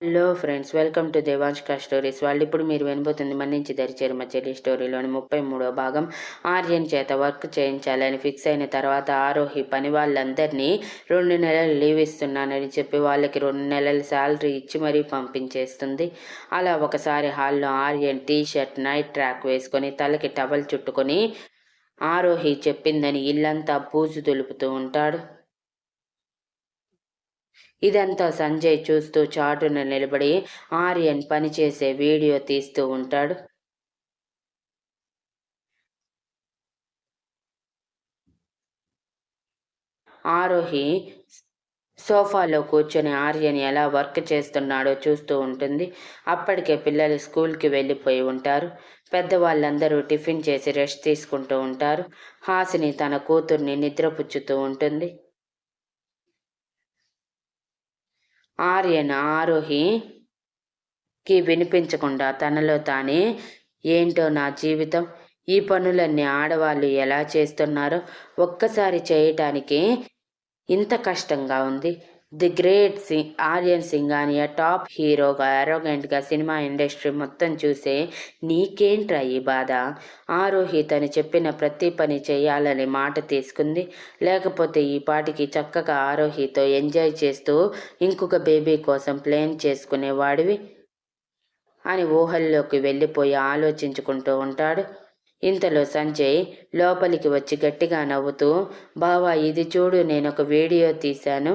Hello friends, welcome to దేవాంష్క stories. ఇప్పుడు మీరు వినబోతుంది మన్నించి దరిచేరు మా చెల్లి స్టోరీలోని 33వ భాగం. ఆర్యన్ చేత వర్క్ చేయించాలని ఫిక్స్ అయిన తర్వాత ఆరోహి పని వాళ్ళందరినీ 2 నెలలు లీవ్ ఇస్తున్నానని చెప్పి వాళ్ళకి 2 నెలల శాలరీ ఇచ్చి మరీ పంపించేస్తుంది. అలా ఒకసారి హాల్లో Aryan T shirt night track వేసుకొని తలకి టవల్ చుట్టుకొని ఆరోహి చెప్పిందని ఇల్లంతా బూజు దులుపుతూ ఉంటాడు. ఇదంతా సంజయ్ చూస్తూ చాటున నిలబడి ఆర్యన్ పనిచేసే వీడియో తీస్తూ ఉంటాడు. ఆరోహి సోఫాలో కూర్చొని ఆర్యన్ ఎలా వర్క్ చేస్తున్నాడో చూస్తూ ఉంటుంది. అప్పటికే పిల్లలు స్కూల్కి వెళ్ళిపోయి ఉంటారు. పెద్దవాళ్ళందరూ టిఫిన్ చేసి రెస్ట్ తీసుకుంటూ ఉంటారు. హాసిని తన కూతుర్ని నిద్రపుచ్చుతూ ఉంటుంది. ఆర్యన్ ఆరోహికి వినిపించకుండా తనలో తానే, ఏంటో నా జీవితం, ఈ పనులన్నీ ఆడవాళ్ళు ఎలా చేస్తున్నారో ఒక్కసారి చేయటానికి ఇంత కష్టంగా ఉంది. The great Aryan Singhania top హీరోగా అరోగెంట్గా సినిమా ఇండస్ట్రీ మొత్తం చూసే నీకేంట్రా ఈ బాధ? ఆరోహి తను చెప్పిన ప్రతి పని చేయాలని మాట తీసుకుంది. లేకపోతే ఈ పాటికి చక్కగా ఆరోహితో ఎంజాయ్ చేస్తూ ఇంకొక బేబీ కోసం ప్లాన్ చేసుకునేవాడివి అని ఊహల్లోకి వెళ్ళిపోయి ఆలోచించుకుంటూ ఉంటాడు. ఇంతలో సంజయ్ లోపలికి వచ్చి గట్టిగా నవ్వుతూ, బావా ఇది చూడు, నేను ఒక వీడియో తీశాను,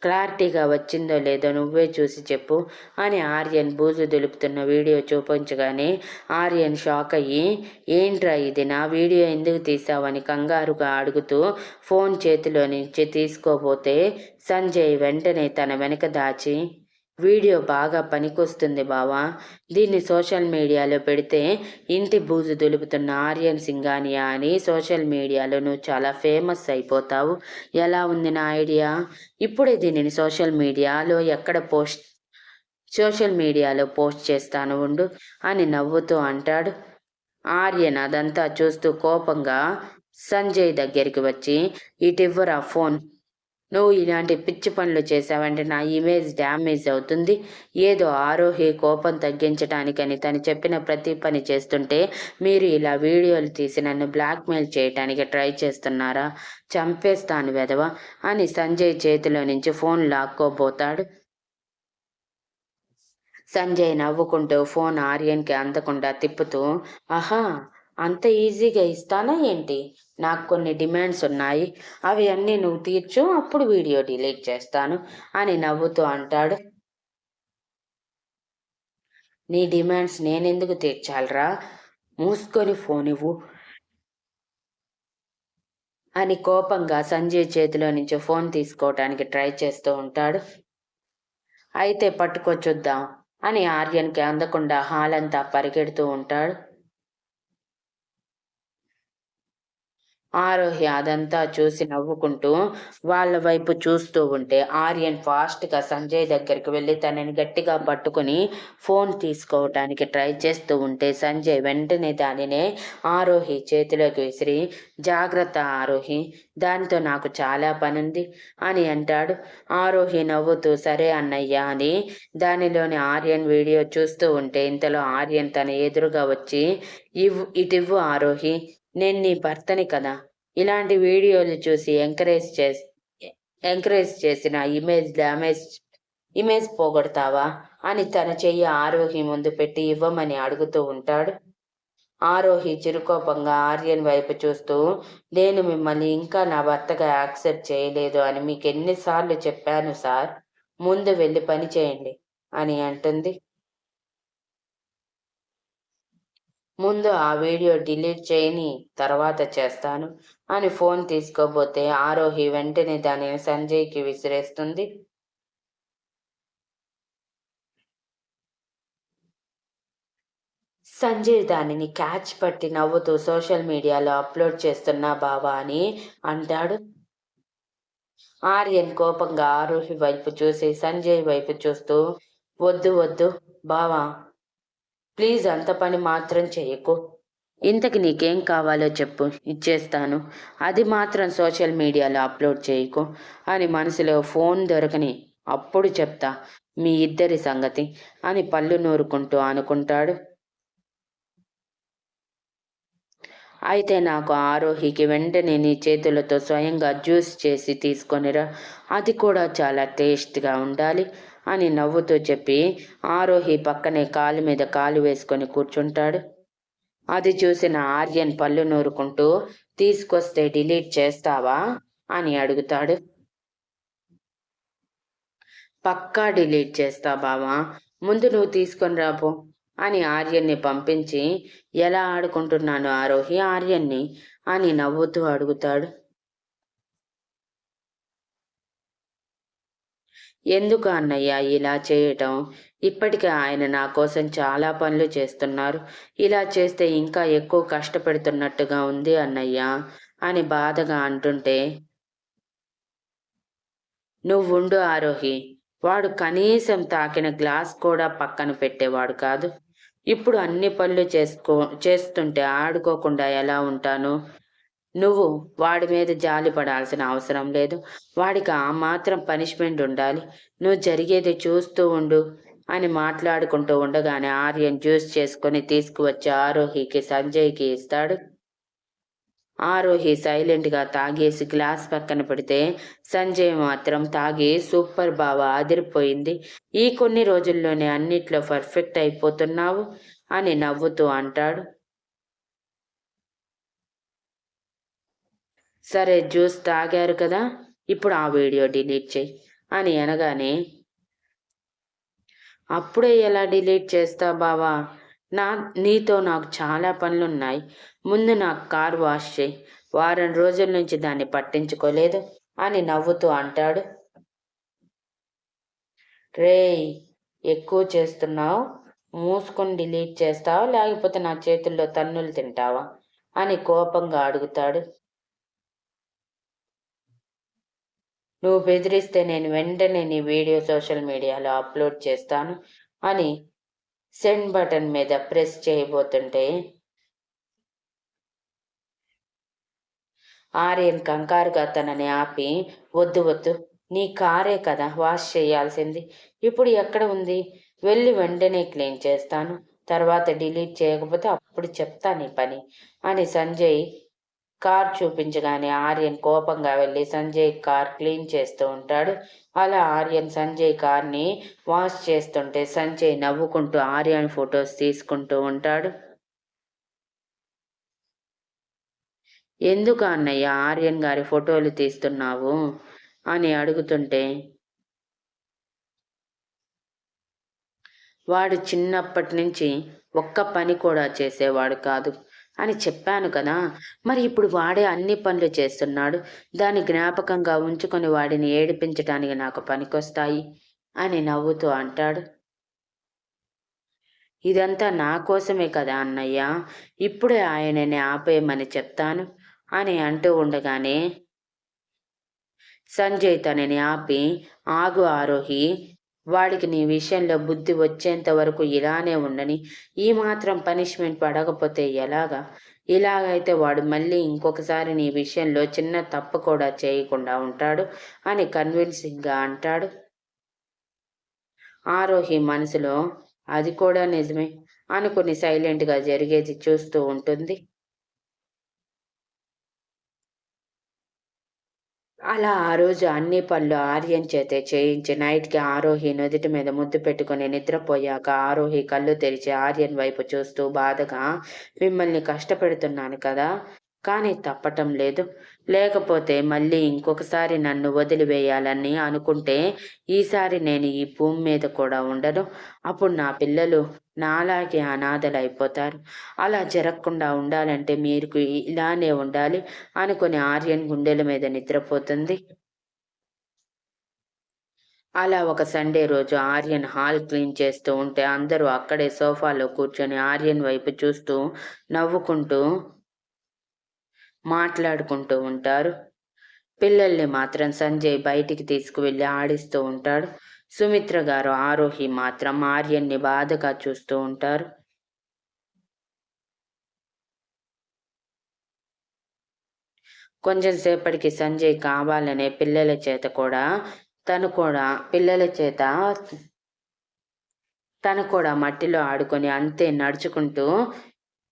క్లారిటీగా వచ్చిందో లేదో నువ్వే చూసి చెప్పు అని ఆర్యన్ బూజు దులుపుతున్న వీడియో చూపించగానే ఆర్యన్ షాక్ అయ్యి, ఏంట్రా ఇది, నా వీడియో ఎందుకు తీసావని కంగారుగా అడుగుతూ ఫోన్ చేతిలో నుంచి తీసుకోబోతే సంజయ్ వెంటనే తన వెనక దాచి, వీడియో బాగా పనికొస్తుంది బావా, దీన్ని సోషల్ మీడియాలో పెడితే ఇంటి బూజు దులుపుతున్న ఆర్యన్ సింఘానియా అని సోషల్ మీడియాలో నువ్వు చాలా ఫేమస్ అయిపోతావు. ఎలా ఉంది నా ఐడియా? ఇప్పుడే దీనిని సోషల్ మీడియాలో పోస్ట్ చేస్తాను ఉండు అని నవ్వుతూ అంటాడు. ఆర్యన్ అదంతా చూస్తూ కోపంగా సంజయ్ దగ్గరికి వచ్చి, ఇటివ్వరా ఫోన్, నువ్వు ఇలాంటి పిచ్చి పనులు చేసావంటే నా ఇమేజ్ డ్యామేజ్ అవుతుంది. ఏదో ఆరోహి కోపం తగ్గించడానికని తను చెప్పిన ప్రతి పని చేస్తుంటే మీరు ఇలా వీడియోలు తీసి నన్ను బ్లాక్మెయిల్ చేయటానికి ట్రై చేస్తున్నారా? చంపేస్తాను వెధవ అని సంజయ్ చేతిలో నుంచి ఫోన్ లాక్కోబోతాడు. సంజయ్ నవ్వుకుంటూ ఫోన్ ఆర్యన్కి అందకుండా తిప్పుతూ, ఆహా, అంత ఈజీగా ఇస్తానా ఏంటి? నాకు కొన్ని డిమాండ్స్ ఉన్నాయి, అవి అన్నీ నువ్వు తీర్చు, అప్పుడు వీడియో డిలీట్ చేస్తాను అని నవ్వుతూ అంటాడు. నీ డిమాండ్స్ నేనెందుకు తీర్చాలరా, మూసుకొని ఫోన్ ఇవ్వు అని కోపంగా సంజయ్ చేతిలో నుంచి ఫోన్ తీసుకోవటానికి ట్రై చేస్తూ ఉంటాడు. అయితే పట్టుకో చూద్దాం అని ఆర్యన్కి అందకుండా హాల్ అంతా పరిగెడుతూ ఉంటాడు. ఆరోహి అదంతా చూసి నవ్వుకుంటూ వాళ్ళ వైపు చూస్తూ ఉంటే ఆర్యన్ ఫాస్ట్గా సంజయ్ దగ్గరికి వెళ్ళి తనని గట్టిగా పట్టుకుని ఫోన్ తీసుకోవటానికి ట్రై చేస్తూ ఉంటే సంజయ్ వెంటనే దానినే ఆరోహి చేతిలోకి విసిరి, జాగ్రత్త ఆరోహి, దానితో నాకు చాలా పనుంది అని అంటాడు. ఆరోహి నవ్వుతూ సరే అన్నయ్య అని దానిలోని ఆర్యన్ వీడియో చూస్తూ ఉంటే ఇంతలో ఆర్యన్ తన ఎదురుగా వచ్చి, ఇటివ్వు ఆరోహి, నేను నీ భర్తని కదా, ఇలాంటి వీడియోలు చూసి ఎంకరేజ్ చేసిన ఇమేజ్ పోగొడతావా అని తన చెయ్యి ఆరోహి ముందు పెట్టి ఇవ్వమని అడుగుతూ ఉంటాడు. ఆరోహి చిరుకోపంగా ఆర్యన్ వైపు చూస్తూ, నేను మిమ్మల్ని ఇంకా నా భర్తగా యాక్సెప్ట్ చేయలేదు అని మీకు ఎన్నిసార్లు చెప్పాను సార్, ముందు వెళ్ళి పని చేయండి అని అంటుంది. ముందు ఆ వీడియో డిలీట్ చేయని, తర్వాత చేస్తాను అని ఫోన్ తీసుకోబోతే ఆరోహి వెంటనే దానిని సంజయ్కి విసిరేస్తుంది. సంజయ్ దానిని క్యాచ్ పట్టి నవ్వుతూ సోషల్ మీడియాలో అప్లోడ్ చేస్తున్నా బావా అని అంటాడు. ఆర్యన్ కోపంగా ఆరోహి వైపు చూసి సంజయ్ వైపు చూస్తూ, వద్దు వద్దు బావా, ప్లీజ్ అంత పని మాత్రం చెయ్యకు, ఇంతకి నీకేం కావాలో చెప్పు, ఇచ్చేస్తాను, అది మాత్రం సోషల్ మీడియాలో అప్లోడ్ చేయకు అని మనసులో, ఫోన్ దొరకని అప్పుడు చెప్తా, మీ ఇద్దరి సంగతి అని పళ్ళు నూరుకుంటూ అనుకుంటాడు. అయితే నాకు ఆరోహికి వెంటనే నీ చేతులతో స్వయంగా జ్యూస్ చేసి తీసుకొనిరా, అది కూడా చాలా టేస్ట్గా ఉండాలి అని నవ్వుతూ చెప్పి ఆరోహి పక్కనే కాలు మీద కాలు వేసుకొని కూర్చుంటాడు. అది చూసిన ఆర్యన్ పళ్ళు నూరుకుంటూ తీసుకొస్తే డిలీట్ చేస్తావా అని అడుగుతాడు. పక్కా డిలీట్ చేస్తా బావా, ముందు నువ్వు తీసుకొని రాపో అని ఆర్యన్ని పంపించి, ఎలా ఆడుకుంటున్నాను ఆరోహి ఆర్యన్ని అని నవ్వుతూ అడుగుతాడు. ఎందుకు అన్నయ్య ఇలా చేయటం? ఇప్పటికే ఆయన నా కోసం చాలా పనులు చేస్తున్నారు. ఇలా చేస్తే ఇంకా ఎక్కువ కష్టపెడుతున్నట్టుగా ఉంది అన్నయ్య అని బాధగా అంటుంటే, నువ్వుండు ఆరోహి, వాడు కనీసం తాకిన గ్లాస్ కూడా పక్కన పెట్టేవాడు కాదు. ఇప్పుడు అన్ని పనులు చేస్తుంటే ఆడుకోకుండా ఎలా ఉంటాను? నువ్వు వాడి మీద జాలి పడాల్సిన అవసరం లేదు. వాడికి ఆ మాత్రం పనిష్మెంట్ ఉండాలి. నువ్వు జరిగేది చూస్తూ ఉండు అని మాట్లాడుకుంటూ ఉండగానే ఆర్యన్ జ్యూస్ చేసుకొని తీసుకువచ్చి ఆరోహికి, సంజయ్‌కి ఇస్తాడు. ఆరోహి సైలెంట్‌గా తాగేసి గ్లాస్ పక్కన పెడితే, సంజయ్ మాత్రం తాగి సూపర్ బావ అదిరిపోయింది. ఈ కొన్ని రోజుల్లోనే అన్నిట్లో పర్ఫెక్ట్ అయిపోతున్నావు అని నవ్వుతూ అంటాడు. సరే జ్యూస్ తాగారు కదా! ఇప్పుడు ఆ వీడియో డిలీట్ చెయ్యి అని అనగానే, అప్పుడే ఎలా డిలీట్ చేస్తా బావా? నీతో నాకు చాలా పనులున్నాయి. ముందు నాకు కారు వాష్ చెయ్యి. వారం రోజుల నుంచి దాన్ని పట్టించుకోలేదు అని నవ్వుతూ అంటాడు. రేయ్! ఎక్కువ చేస్తున్నావు. మూసుకొని డిలీట్ చేస్తావా? లేకపోతే నా చేతుల్లో తన్నులు తింటావా? అని కోపంగా అడుగుతాడు. నువ్వు బెదిరిస్తే నేను వెంటనే నీ వీడియో సోషల్ మీడియాలో అప్లోడ్ చేస్తాను అని సెండ్ బటన్ మీద ప్రెస్ చేయబోతుంటే, ఆర్యన్ కంగారుగా తనని ఆపి, వద్దు వద్దు, నీ కారే కదా వాష్ చేయాల్సింది. ఇప్పుడు ఎక్కడ ఉంది? వెళ్ళి వెంటనే క్లీన్ చేస్తాను. తర్వాత డిలీట్ చేయకపోతే అప్పుడు చెప్తా నీ పని అని సంజయ్ కార్ చూపించగానే ఆర్యన్ కోపంగా వెళ్ళి సంజయ్ కార్ క్లీన్ చేస్తూ ఉంటాడు. అలా ఆర్యన్ సంజయ్ కార్ని వాష్ చేస్తుంటే సంజయ్ నవ్వుకుంటూ ఆర్యన్ ఫొటోస్ తీసుకుంటూ ఉంటాడు. ఎందుకు అన్నయ్య ఆర్యన్ గారి ఫోటోలు తీస్తున్నావు అని అడుగుతుంటే, వాడు చిన్నప్పటి నుంచి ఒక్క పని కూడా చేసేవాడు కాదు అని చెప్పాను కదా! మరి ఇప్పుడు వాడే అన్ని పనులు చేస్తున్నాడు. దాన్ని జ్ఞాపకంగా ఉంచుకొని వాడిని ఏడిపించటానికి నాకు పనికొస్తాయి అని నవ్వుతూ అంటాడు. ఇదంతా నా కోసమే కదా అన్నయ్య! ఇప్పుడే ఆయనని ఆపేయమని చెప్తాను అని అంటూ ఉండగానే, సంజయ్ తనని ఆపి, ఆగు ఆరోహి, వాడికి నీ విషయంలో బుద్ధి వచ్చేంత వరకు ఇలానే ఉండని. ఈ మాత్రం పనిష్మెంట్ పడకపోతే ఎలాగా? ఇలాగైతే వాడు మళ్ళీ ఇంకొకసారి నీ విషయంలో చిన్న తప్పు కూడా చేయకుండా ఉంటాడు అని కన్విన్సింగ్గా అంటాడు. ఆరోహి మనసులో అది కూడా నిజమే అనుకుని సైలెంట్గా జరిగేది చూస్తూ ఉంటుంది. అలా ఆ రోజు అన్ని పనులు ఆర్యన్ చేతే చేయించి నైట్‌కి ఆరోహి నుదిటి మీద ముద్దు పెట్టుకొని నిద్రపోయాక ఆరోహి కళ్ళు తెరిచి ఆర్యన్ వైపు చూస్తూ బాధగా, మిమ్మల్ని కష్టపెడుతున్నాను కదా! కానీ తప్పటం లేదు. లేకపోతే మళ్ళీ ఇంకొకసారి నన్ను వదిలివేయాలని అనుకుంటే ఈసారి నేను ఈ భూమి మీద కూడా ఉండను. అప్పుడు నా పిల్లలు నాలాగే అనాథలైపోతారు. అలా జరగకుండా ఉండాలంటే మీరు ఇలానే ఉండాలి అనుకుని ఆర్యన్ గుండెల మీద నిద్రపోతుంది. అలా ఒక సండే రోజు ఆర్యన్ హాల్ క్లీన్ చేస్తూ ఉంటే అందరూ అక్కడే సోఫాలో కూర్చొని ఆర్యన్ వైపు చూస్తూ నవ్వుకుంటూ మాట్లాడుకుంటూ ఉంటారు. పిల్లల్ని మాత్రం సంజయ్ బయటికి తీసుకువెళ్ళి ఆడిస్తూ ఉంటాడు. సుమిత్ర గారు ఆరోహి మాత్రం ఆర్యన్ని బాధగా చూస్తూ ఉంటారు. కొంచెం సేపటికి సంజయ్ కావాలనే పిల్లల చేత తను కూడా మట్టిలో ఆడుకొని అంతే నడుచుకుంటూ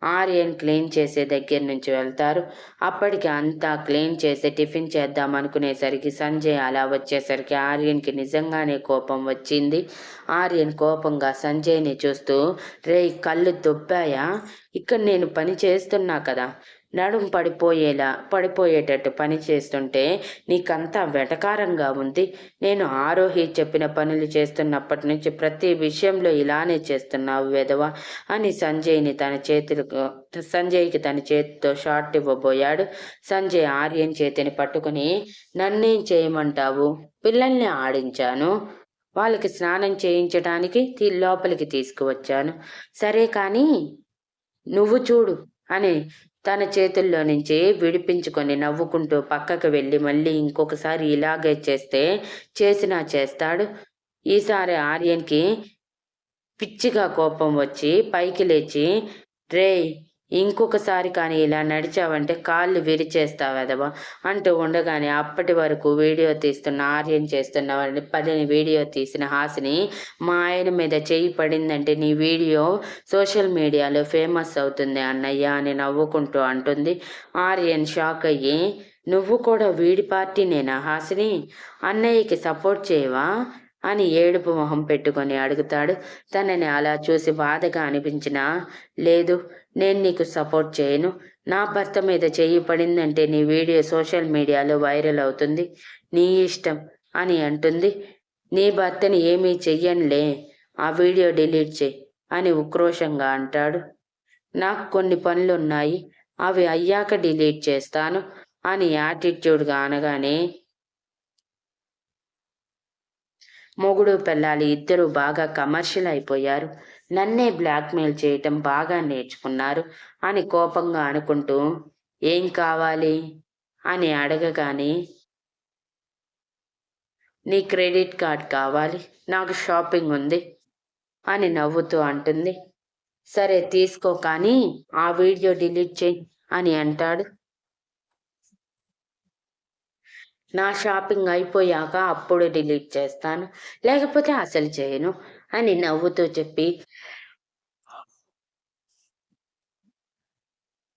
ఆర్యన్ క్లీన్ చేసే దగ్గర నుంచి వెళ్తారు. అప్పటికి అంతా క్లీన్ చేసి టిఫిన్ చేద్దాం అనుకునేసరికి సంజయ్ అలా వచ్చేసరికి ఆర్యన్కి నిజంగానే కోపం వచ్చింది. ఆర్యన్ కోపంగా సంజయ్ని చూస్తూ, రేయ్ కళ్ళు దొబ్బాయా? ఇక్కడ నేను పని చేస్తున్నా కదా, నడుం పడిపోయేటట్టు పని చేస్తుంటే నీకంతా వెటకారంగా ఉంది. నేను ఆరోహి చెప్పిన పనులు చేస్తున్నప్పటి నుంచి ప్రతి విషయంలో ఇలానే చేస్తున్నావు వెధవ అని సంజయ్కి తన చేతితో షార్ట్ ఇవ్వబోయాడు. సంజయ్ ఆర్యన్ చేతిని పట్టుకుని, నన్నేం చేయమంటావు? పిల్లల్ని ఆడించాను, వాళ్ళకి స్నానం చేయించడానికి లోపలికి తీసుకువచ్చాను. సరే కానీ నువ్వు చూడు అని తన చేతుల్లో నుంచి విడిపించుకొని నవ్వుకుంటూ పక్కకు వెళ్ళి మళ్ళీ ఇంకొకసారి ఇలాగే చేసినా చేస్తాడు. ఈసారి ఆర్యన్కి పిచ్చిగా కోపం వచ్చి పైకి లేచి, రేయ్ ఇంకొకసారి కానీ ఇలా నడిచావంటే కాళ్ళు విరిచేస్తావెదవా అంటూ ఉండగానే అప్పటి వరకు వీడియో తీస్తున్న ఆర్యన్ చేస్తున్న పనిని వీడియో తీసిన హాసిని, మా ఆయన మీద చెయ్యి పడిందంటే నీ వీడియో సోషల్ మీడియాలో ఫేమస్ అవుతుంది అన్నయ్య అని నవ్వుకుంటూ అంటుంది. ఆర్యన్ షాక్ అయ్యి, నువ్వు కూడా వీడి పార్టీనేనా హాసిని? అన్నయ్యకి సపోర్ట్ చేయవా అని ఏడుపు మొహం పెట్టుకొని అడుగుతాడు. తనని అలా చూసి బాధగా అనిపించినా, లేదు నేను నీకు సపోర్ట్ చేయను, నా భర్త మీద చెయ్యి పడిందంటే నీ వీడియో సోషల్ మీడియాలో వైరల్ అవుతుంది, నీ ఇష్టం అని అంటుంది. నీ భర్తని ఏమీ చెయ్యనులే, ఆ వీడియో డిలీట్ చెయ్యి అని ఉక్రోషంగా అంటాడు. నాకు కొన్ని పనులున్నాయి, అవి అయ్యాక డిలీట్ చేస్తాను అని యాటిట్యూడ్గా అనగానే, మొగుడు పెళ్ళాలి ఇద్దరు బాగా కమర్షియల్ అయిపోయారు, నన్నే బ్లాక్మెయిల్ చేయటం బాగా నేర్చుకున్నారు అని కోపంగా అనుకుంటూ, ఏం కావాలి అని అడగగానే, నీ క్రెడిట్ కార్డ్ కావాలి, నాకు షాపింగ్ ఉంది అని నవ్వుతూ అంటుంది. సరే తీసుకో కానీ ఆ వీడియో డిలీట్ చేయి అని అంటాడు. నా షాపింగ్ అయిపోయాక అప్పుడు డిలీట్ చేస్తాను, లేకపోతే అసలు చేయను అని నవ్వుతూ చెప్పి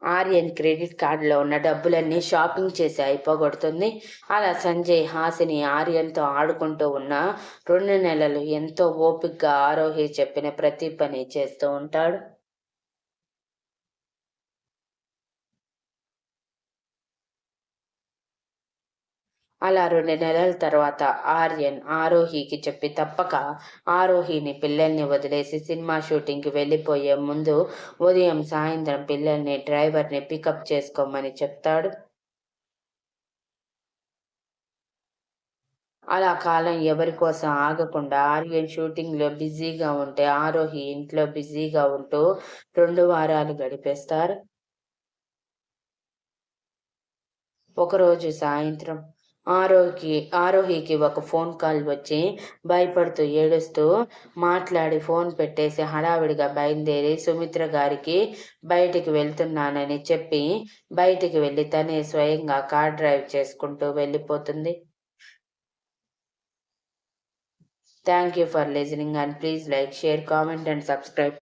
ఆర్యన్ క్రెడిట్ కార్డులో ఉన్న డబ్బులన్నీ షాపింగ్ చేసి అయిపోగొడుతుంది. అలా సంజయ్ హాసిని ఆర్యన్తో ఆడుకుంటూ ఉన్న 2 నెలలు ఎంతో ఓపికగా ఆరోహి చెప్పిన ప్రతి పని చేస్తూ ఉంటాడు. అలా 2 నెలల తర్వాత ఆర్యన్ ఆరోహికి చెప్పి తప్పక ఆరోహిని పిల్లల్ని వదిలేసి సినిమా షూటింగ్కి వెళ్ళిపోయే ముందు ఉదయం సాయంత్రం పిల్లల్ని డ్రైవర్ని పికప్ చేసుకోమని చెప్తాడు. అలా కాలం ఎవరి కోసం ఆగకుండా ఆర్యన్ షూటింగ్లో బిజీగా ఉంటే ఆరోహి ఇంట్లో బిజీగా ఉంటూ 2 వారాలు గడిపేస్తారు. ఒకరోజు సాయంత్రం ఆరోహికి ఒక ఫోన్ కాల్ వచ్చి భయపడుతూ ఏడుస్తూ మాట్లాడి ఫోన్ పెట్టేసి హడావిడిగా బయలుదేరి సుమిత్ర గారికి బయటికి వెళ్తున్నానని చెప్పి బయటికి వెళ్ళి తనే స్వయంగా కార్ డ్రైవ్ చేసుకుంటూ వెళ్ళిపోతుంది. Thank you for listening and please like, share, comment and subscribe.